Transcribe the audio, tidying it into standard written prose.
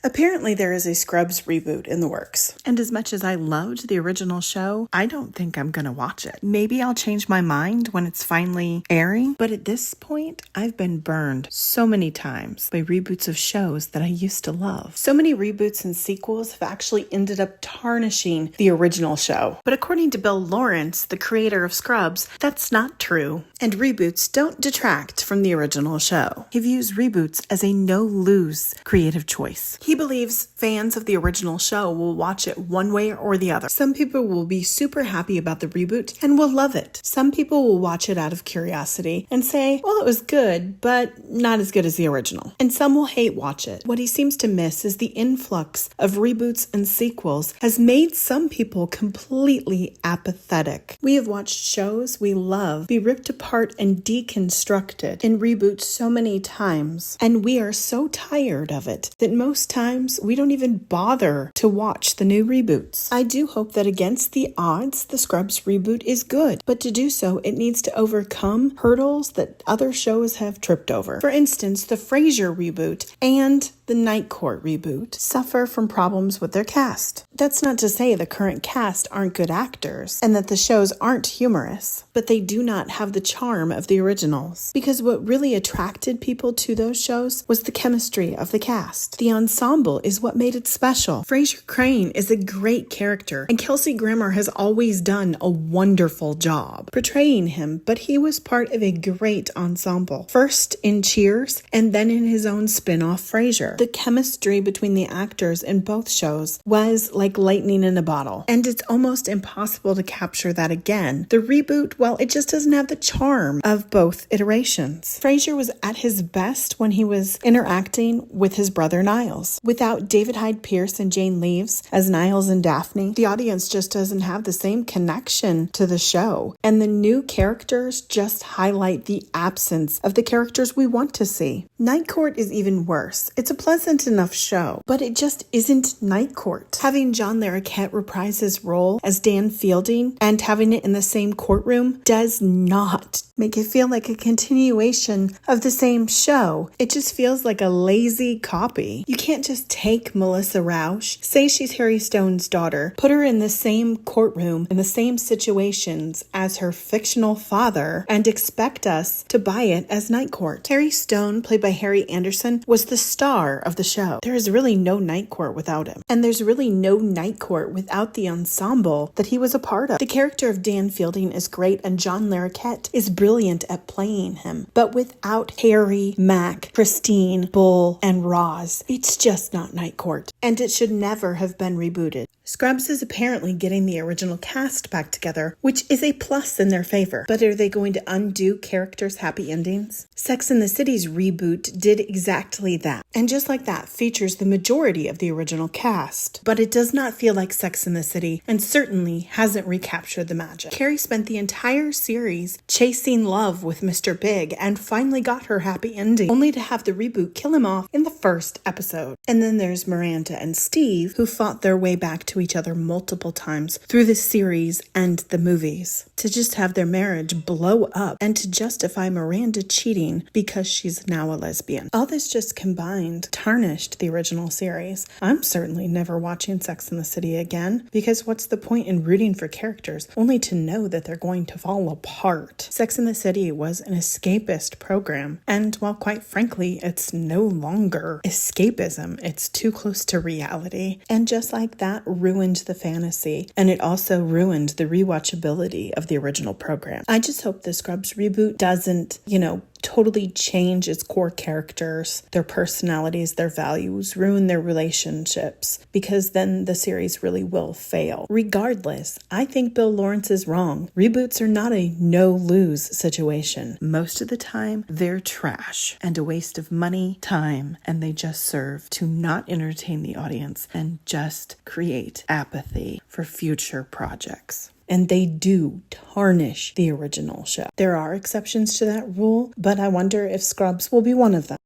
Apparently there is a Scrubs reboot in the works. And as much as I loved the original show, I don't think I'm gonna watch it. Maybe I'll change my mind when it's finally airing, but at this point, I've been burned so many times by reboots of shows that I used to love. So many reboots and sequels have actually ended up tarnishing the original show. But according to Bill Lawrence, the creator of Scrubs, that's not true. And reboots don't detract from the original show. He views reboots as a no-lose creative choice. He believes fans of the original show will watch it one way or the other. Some people will be super happy about the reboot and will love it. Some people will watch it out of curiosity and say, well, it was good, but not as good as the original. And some will hate watch it. What he seems to miss is the influx of reboots and sequels has made some people completely apathetic. We have watched shows we love be ripped apart and deconstructed in reboots so many times, and we are so tired of it that most times we don't even bother to watch the new reboots. I do hope that against the odds, the Scrubs reboot is good, but to do so, it needs to overcome hurdles that other shows have tripped over. For instance, the Frasier reboot and the Night Court reboot suffer from problems with their cast. That's not to say the current cast aren't good actors and that the shows aren't humorous, but they do not have the charm of the originals. Because what really attracted people to those shows was the chemistry of the cast. The ensemble is what made it special. Frasier Crane is a great character, and Kelsey Grammer has always done a wonderful job portraying him, but he was part of a great ensemble. First in Cheers, and then in his own spin-off Frasier. The chemistry between the actors in both shows was like lightning in a bottle, and it's almost impossible to capture that again. The reboot, well, it just doesn't have the charm of both iterations. Frasier was at his best when he was interacting with his brother Niles. Without David Hyde Pierce and Jane Leeves as Niles and Daphne, the audience just doesn't have the same connection to the show, and the new characters just highlight the absence of the characters we want to see. Night Court is even worse. It's a pleasant enough show, but it just isn't Night Court. Having John Larroquette reprise his role as Dan Fielding and having it in the same courtroom does not make it feel like a continuation of the same show. It just feels like a lazy copy. You can't just take Melissa Rauch, say she's Harry Stone's daughter, put her in the same courtroom, in the same situations as her fictional father, and expect us to buy it as Night Court. Harry Stone, played by Harry Anderson, was the star of the show. There is really no Night Court without him. And there's really no Night Court without the ensemble that he was a part of. The character of Dan Fielding is great, and John Larroquette is brilliant at playing him. But without Harry, Mac, Christine, Bull, and Roz, it's just not Night Court. And it should never have been rebooted. Scrubs is apparently getting the original cast back together, which is a plus in their favor. But are they going to undo characters' happy endings? Sex and the City's reboot did exactly that. And just like that, features the majority of the original cast. But it does not feel like Sex and the City, and certainly hasn't recaptured the magic. Carrie spent the entire series chasing love with Mr. Big and finally got her happy ending, only to have the reboot kill him off in the first episode. And then there's Miranda and Steve, who fought their way back to each other multiple times through the series and the movies. To just have their marriage blow up and to justify Miranda cheating because she's now a lesbian. All this just combined tarnished the original series. I'm certainly never watching Sex and the City again, because what's the point in rooting for characters only to know that they're going to fall apart? Sex and the City was an escapist program, and while quite frankly it's no longer escapism, it's too close to reality. And just like that, ruined the fantasy, and it also ruined the rewatchability of the original program. I just hope the Scrubs reboot doesn't, totally change its core characters, their personalities, their values, ruin their relationships, because then the series really will fail. Regardless, I think Bill Lawrence is wrong. Reboots are not a no-lose situation. Most of the time, they're trash and a waste of money, time, and they just serve to not entertain the audience and just create apathy for future projects. And they do tarnish the original show. There are exceptions to that rule, but I wonder if Scrubs will be one of them.